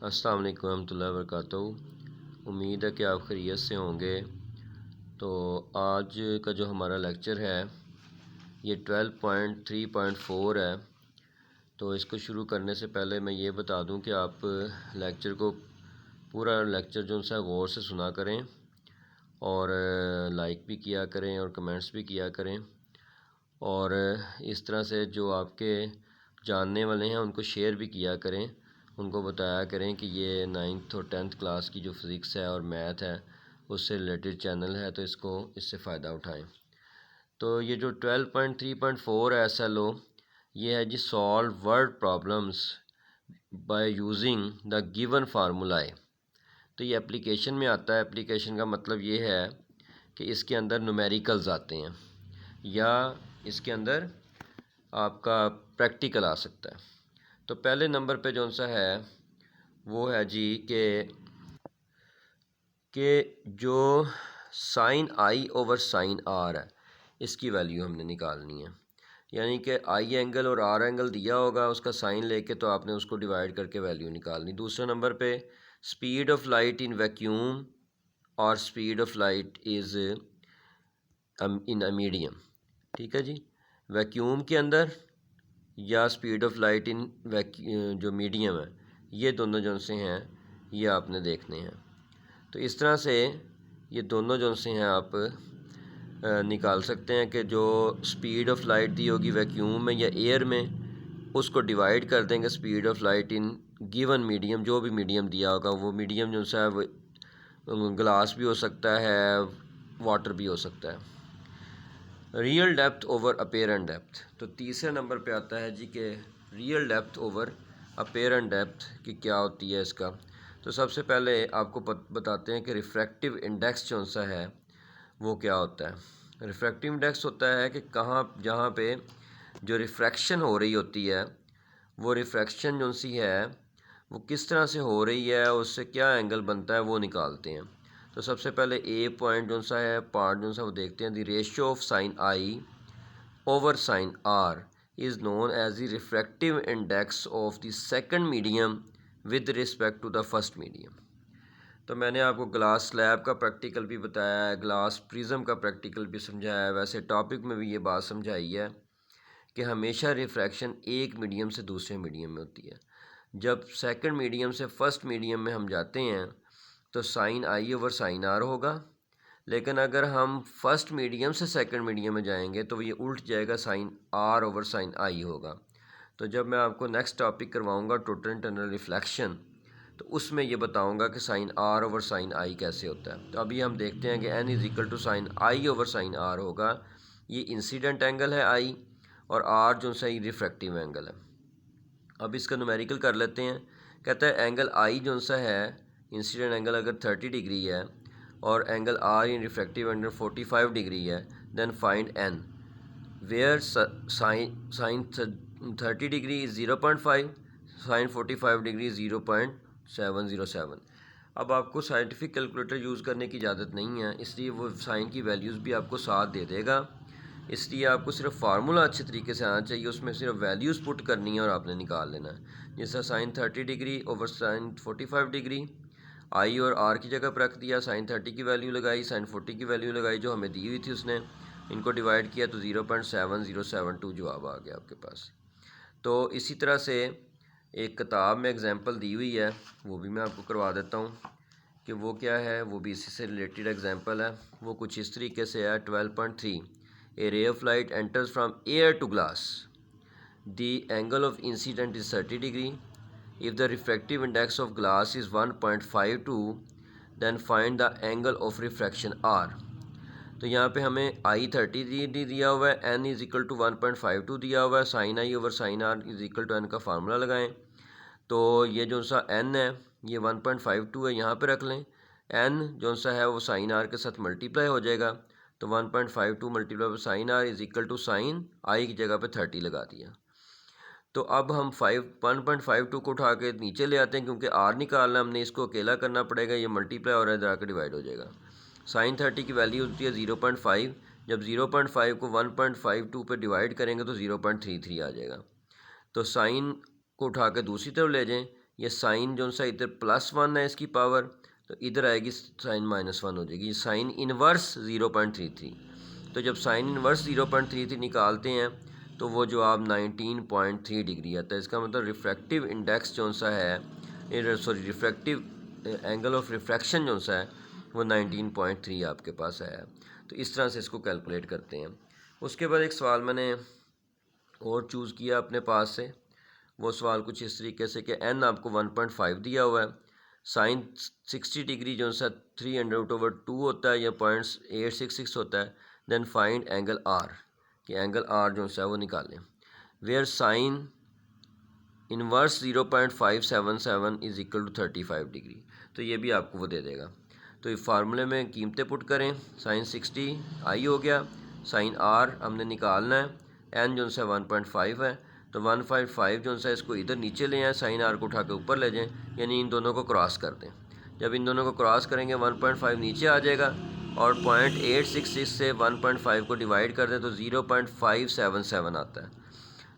अस्सलाम वालेकुम रहमतुल्लाहि व बरकातहू। उम्मीद है कि आप खैरियत से होंगे। तो आज का जो हमारा लेक्चर है ये 12.3.4 है। तो इसको शुरू करने से पहले मैं ये बता दूं कि आप लेक्चर को पूरा लेक्चर जो सा गौर से सुना करें और लाइक भी किया करें और कमेंट्स भी किया करें, और इस तरह से जो आपके जानने वाले हैं उनको शेयर भी किया करें, उनको बताया करें कि ये 9th और 10th क्लास की जो फ़िज़िक्स है और मैथ है उससे रिलेटेड चैनल है, तो इससे फ़ायदा उठाएं। तो ये जो 12.3.4 है SLO, ये है जी solve word problems by using the given formulae. तो ये एप्लीकेशन में आता है। एप्लीकेशन का मतलब ये है कि इसके अंदर न्यूमेरिकल्स आते हैं या इसके अंदर आपका प्रैक्टिकल आ सकता है। तो पहले नंबर पे जो सा है वो है जी कि जो साइन आई ओवर साइन आर है इसकी वैल्यू हमने निकालनी है। यानी कि आई एंगल और आर एंगल दिया होगा, उसका साइन लेके तो आपने उसको डिवाइड करके वैल्यू निकालनी। दूसरे नंबर पे speed of light in vacuum और speed of light is in a medium. ठीक है जी, वैक्यूम के अंदर या स्पीड ऑफ लाइट इन जो मीडियम है, ये दोनों जो से हैं ये आपने देखने हैं। तो इस तरह से ये दोनों जो से हैं आप निकाल सकते हैं कि जो स्पीड ऑफ लाइट दी होगी वैक्यूम में या एयर में, उसको डिवाइड कर देंगे speed of light in given medium, जो भी मीडियम दिया होगा। वो मीडियम जो सा है ग्लास भी हो सकता है, वाटर भी हो सकता है। Real depth over apparent depth. तो तीसरे नंबर पे आता है जी कि real depth over apparent depth की क्या होती है इसका। तो सबसे पहले आपको बताते हैं कि रिफ्रैक्टिव इंडेक्स जो सा है वो क्या होता है। रिफ्रैक्टिव इंडेक्स होता है कि जहाँ पे जो रिफ्रैक्शन हो रही होती है, वो रिफ्रैक्शन जो सी है वो किस तरह से हो रही है, उससे क्या एंगल बनता है, वो निकालते हैं। तो सबसे पहले ए पॉइंट जो सा है पार्ट जो सा वो देखते हैं। The ratio of sine I over sine are is known as the refractive index of the second medium with respect to the first medium. तो मैंने आपको ग्लास स्लैब का प्रैक्टिकल भी बताया है, ग्लास प्रिज्म का प्रैक्टिकल भी समझाया है। वैसे टॉपिक में भी ये बात समझाई है कि हमेशा रिफ्रैक्शन एक मीडियम से दूसरे मीडियम में होती है। जब सेकंड मीडियम से फर्स्ट मीडियम में हम जाते हैं तो साइन आई ओवर साइन आर होगा, लेकिन अगर हम फर्स्ट मीडियम से सेकंड मीडियम में जाएंगे तो ये उल्ट जाएगा, sine R over sine I होगा। तो जब मैं आपको नेक्स्ट टॉपिक करवाऊंगा टोटल इंटरनल रिफ्लेक्शन, तो उसमें ये बताऊंगा कि sine R over sine I कैसे होता है। तो अभी हम देखते हैं कि n is equal to sine I over sine R होगा। ये इंसिडेंट एंगल है आई, और आर जो सही रिफ्रैक्टिव एंगल है। अब इसका न्यूमेरिकल कर लेते हैं। कहता है एंगल आई जो सा है इंसिडेंट एंगल अगर 30 डिग्री है और angle r in refractive angle 45 degree है, then find n where sine 30 degree is 0.5, sine 45 degree 0.707। अब आपको साइंटिफिक कैलकुलेटर यूज़ करने की इजाज़त नहीं है, इसलिए वो साइन की वैल्यूज़ भी आपको साथ दे देगा। इसलिए आपको सिर्फ फार्मूला अच्छे तरीके से आना चाहिए, उसमें सिर्फ वैल्यूज़ पुट करनी है और आपने निकाल लेना है। जैसा sine 30 degree over sine 45 degree, i और आर की जगह पर रख दिया, साइन 30 की वैल्यू लगाई, साइन 40 की वैल्यू लगाई जो हमें दी हुई थी उसने, इनको डिवाइड किया तो 0.7072 जवाब आ गया आपके पास। तो इसी तरह से एक किताब में एग्जांपल दी हुई है, वो भी मैं आपको करवा देता हूँ कि वो क्या है। वो भी इसी से रिलेटेड एग्जांपल है। वो कुछ इस तरीके से है। 12.3 a ray of light enters from air to glass, the angle of incident is 30 degree, if the refractive index of glass is 1.52, then find the angle of refraction r. तो यहाँ पे हमें आई 30 दिया हुआ है, एन इज़ इक्वल टू 1.52 दिया हुआ है, sine I over sine are is equal to N का फार्मूला लगाएं। तो ये जो सा एन है ये 1.52 है, यहाँ पे रख लें। एन जो सा है वो साइन आर के साथ मल्टीप्लाई हो जाएगा, तो 1.52 multiply by sine are is equal to sine i की जगह पे 30 लगा दिया। तो अब हम 1.52 को उठा के नीचे ले आते हैं, क्योंकि आर निकालना हमने, इसको अकेला करना पड़ेगा। ये मल्टीप्लाई हो रहा है, इधर आकर डिवाइड हो जाएगा। साइन 30 की वैल्यू होती है 0.5, जब 0.5 को 1.52 पे डिवाइड करेंगे तो 0.33 आ जाएगा। तो साइन को उठा के दूसरी तरफ ले जाएं, ये साइन जो सा इधर +1 है इसकी पावर, तो इधर आएगी साइन -1 हो जाएगी। साइन इन्वर्स 0.33, तो जब साइन इन्वर्स 0.33 निकालते हैं तो वो जवाब 19.3 डिग्री आता है। इसका मतलब रिफ्रैक्टिव इंडेक्स जो सा है, sorry refractive angle of refraction जो सा है वो 19.3 आपके पास आया। तो इस तरह से इसको कैलकुलेट करते हैं। उसके बाद एक सवाल मैंने और चूज़ किया अपने पास से। वो सवाल कुछ इस तरीके से कि एन आपको 1.5 दिया हुआ है, साइन 60 डिग्री जो सा 300/2 होता है या 0.866 होता है, देन फाइंड एंगल आर, कि एंगल आर जो सा वो निकालें। Where sine inverse 0.577 is equal to 35 degree, तो ये भी आपको वो दे देगा। तो ये फार्मूले में कीमतें पुट करें, साइन 60 आई हो गया, साइन आर हमने निकालना है, एन जो सा 1.5 है, तो 1.5 जो सा इसको इधर नीचे ले आएँ, साइन आर को उठा के ऊपर ले जाएँ, यानी इन दोनों को क्रॉस कर दें। जब इन दोनों को क्रॉस करेंगे 1.5 नीचे आ जाएगा और 0.866 से 1.5 को डिवाइड कर दें तो 0.577 आता है।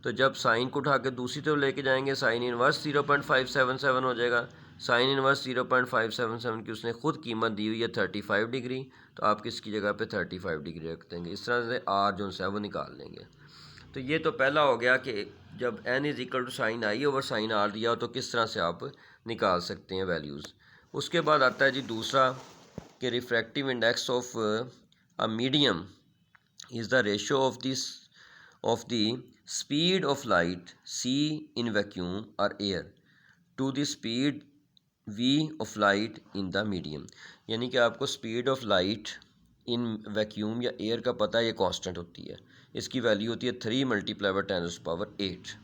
तो जब साइन को उठा के दूसरी तरफ लेके जाएंगे, साइन इनवर्स 0.577 हो जाएगा। साइन इनवर्स 0.577 की उसने खुद कीमत दी हुई है 35 डिग्री, तो आप किसकी जगह पे 35 डिग्री रख देंगे। इस तरह से आर जो है वो निकाल लेंगे। तो ये तो पहला हो गया कि जब n is equal to sine I over sine r दिया हो तो किस तरह से आप निकाल सकते हैं वैल्यूज़। उसके बाद आता है जी दूसरा कि refractive index of a medium is the ratio of the speed of light c in vacuum or air to the speed v of light in the medium। यानी कि आपको speed of light in vacuum या air का पता है, ये constant होती है, इसकी वैल्यू होती है 3 × 10⁸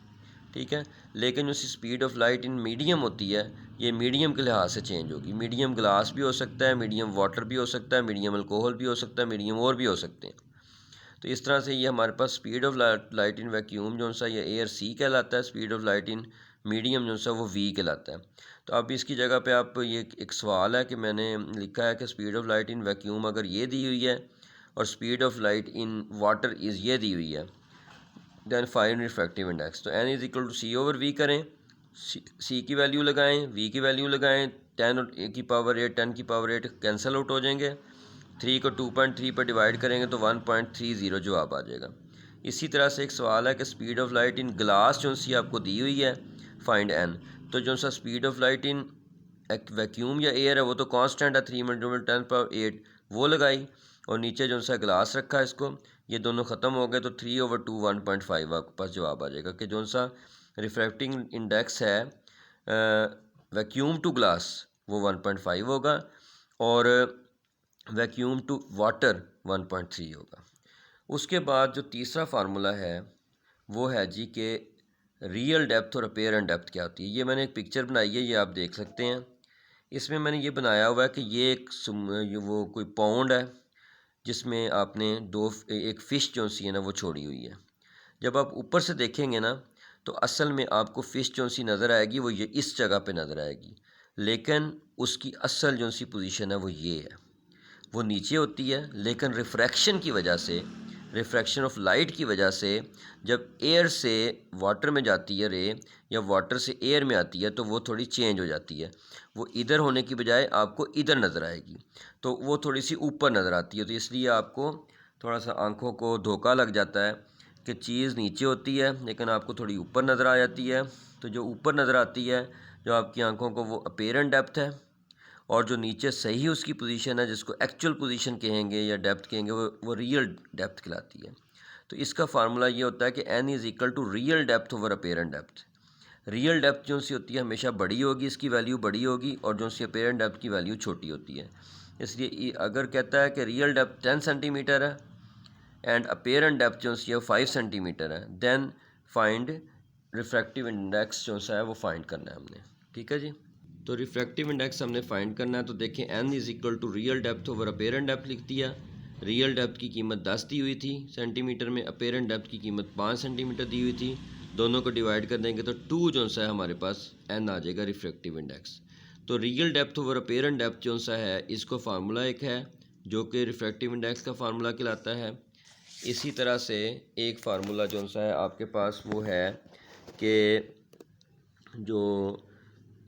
ठीक है। लेकिन उसकी speed of light in medium होती है, ये मीडियम के लिहाज से चेंज होगी। मीडियम ग्लास भी हो सकता है, मीडियम वाटर भी हो सकता है, मीडियम अल्कोहल भी हो सकता है, मीडियम और भी हो सकते हैं। तो इस तरह से ये हमारे पास speed of light in vacuum जो सा ये एयर सी कहलाता है, speed of light in medium जो सा वो वी कहलाता है। तो अब इसकी जगह पे आप ये एक सवाल है कि मैंने लिखा है कि speed of light in vacuum अगर ये दी हुई है और speed of light in water is ये दी हुई है, दैन फाइंड रिफ्रैक्टिव इंडेक्स। तो N is equal to C over V करें, सी की वैल्यू लगाएं, वी की वैल्यू लगाएं, 10 की पावर 8 10 की पावर 8 कैंसिल आउट हो जाएंगे। 3 को 2.3 पर डिवाइड करेंगे तो 1.30 जवाब आ जाएगा। इसी तरह से एक सवाल है कि speed of light in glass जो सी आपको दी हुई है, फाइंड एन। तो जो सा speed of light in vacuum या एयर है वो तो कांस्टेंट है 3 × 10⁸, वो लगाई, और नीचे जो सा ग्लास रखा है इसको, ये दोनों ख़त्म हो गए तो 3/2 1.5 आपके पास जवाब आ जाएगा कि जो सा रिफ्रैक्टिंग इंडेक्स है वैक्यूम टू ग्लास वो 1.5 होगा और वैक्यूम टू वाटर 1.3 होगा। उसके बाद जो तीसरा फार्मूला है वो है जी कि रियल डेप्थ और अपेरेंट डेप्थ क्या होती है। ये मैंने एक पिक्चर बनाई है, ये आप देख सकते हैं। इसमें मैंने ये बनाया हुआ है कि ये वो कोई पॉन्ड है जिसमें आपने एक फ़िश जो सी है ना वो छोड़ी हुई है। जब आप ऊपर से देखेंगे ना तो असल में आपको फ़िश जो सी नज़र आएगी वो ये इस जगह पे नज़र आएगी, लेकिन उसकी असल जो सी पोजीशन है वो ये है, वो नीचे होती है। लेकिन रिफ्रैक्शन की वजह से, रिफ्रैक्शन ऑफ लाइट की वजह से जब एयर से वाटर में जाती है रे या वाटर से एयर में आती है तो वो थोड़ी चेंज हो जाती है, वो इधर होने की बजाय आपको इधर नज़र आएगी, तो वो थोड़ी सी ऊपर नज़र आती है। तो इसलिए आपको थोड़ा सा आंखों को धोखा लग जाता है कि चीज़ नीचे होती है लेकिन आपको थोड़ी ऊपर नज़र आ जाती है। तो जो ऊपर नज़र आती है जो आपकी आंखों को वो अपेरेंट डेप्थ है, और जो नीचे सही उसकी पोजीशन है जिसको एक्चुअल पोजीशन कहेंगे या डेप्थ कहेंगे वो रियल डेप्थ कहलाती है। तो इसका फार्मूला ये होता है कि n is equal to real depth over apparent depth. Real depth जो सी होती है हमेशा बड़ी होगी, इसकी वैल्यू बड़ी होगी, और जो सी अपेरेंट डेप्थ की वैल्यू छोटी होती है। इसलिए अगर कहता है कि रियल डेप्थ 10 सेंटीमीटर है एंड अपेरेंट डेप्थ जो सी है 5 सेंटीमीटर है, देन फाइंड रिफ्रैक्टिव इंडेक्स जो सा है वो फाइंड करना है हमने। ठीक है जी। तो रिफ्रैक्टिव इंडेक्स हमने फाइंड करना है। तो देखें n is equal to real depth over apparent depth लिख दिया। रियल डेप्थ की कीमत 10 दी हुई थी सेंटीमीटर में, अपेरेंट डेप्थ की कीमत 5 सेंटीमीटर दी हुई थी। दोनों को डिवाइड कर देंगे तो 2 जो सा है हमारे पास n आ जाएगा रिफ्रैक्टिव इंडेक्स। तो real depth over apparent depth जो सा है इसको फार्मूला एक है जो कि रिफ्रैक्टिव इंडेक्स का फार्मूला कहलाता है। इसी तरह से एक फार्मूला जो सा है आपके पास वो है कि जो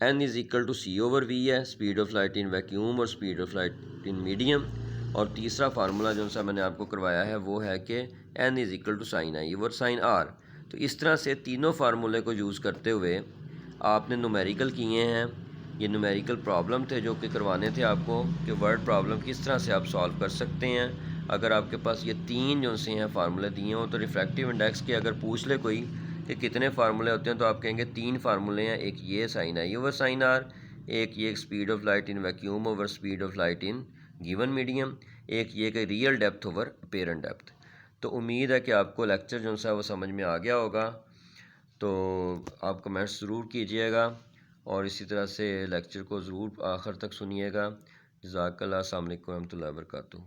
n is equal to C over v है, speed of light in vacuum और speed of light in medium. और तीसरा फार्मूला जो सा मैंने आपको करवाया है वो है कि n is equal to sine I over sine r. तो इस तरह से तीनों फार्मूले को यूज़ करते हुए आपने न्यूमेरिकल किए हैं। ये न्यूमेरिकल प्रॉब्लम थे जो कि करवाने थे आपको कि वर्ड प्रॉब्लम किस तरह से आप सॉल्व कर सकते हैं। अगर आपके पास ये तीन जो से हैं फार्मूले दिए हों तो रिफ्रैक्टिव इंडेक्स के अगर पूछ ले कोई कि कितने फार्मूले होते हैं तो आप कहेंगे तीन फार्मूले हैं, एक ये साइन आई ओवर साइन आर, एक ये speed of light in vacuum over speed of light in given medium, एक ये कि real depth over apparent depth. तो उम्मीद है कि आपको लेक्चर जो सा वो समझ में आ गया होगा। तो आप कमेंट्स ज़रूर कीजिएगा और इसी तरह से लेक्चर को ज़रूर आखिर तक सुनिएगा। जज़ाकल्लाह, अस्सलाम वालेकुम रहमतुल्लाहि व बरकातुहू।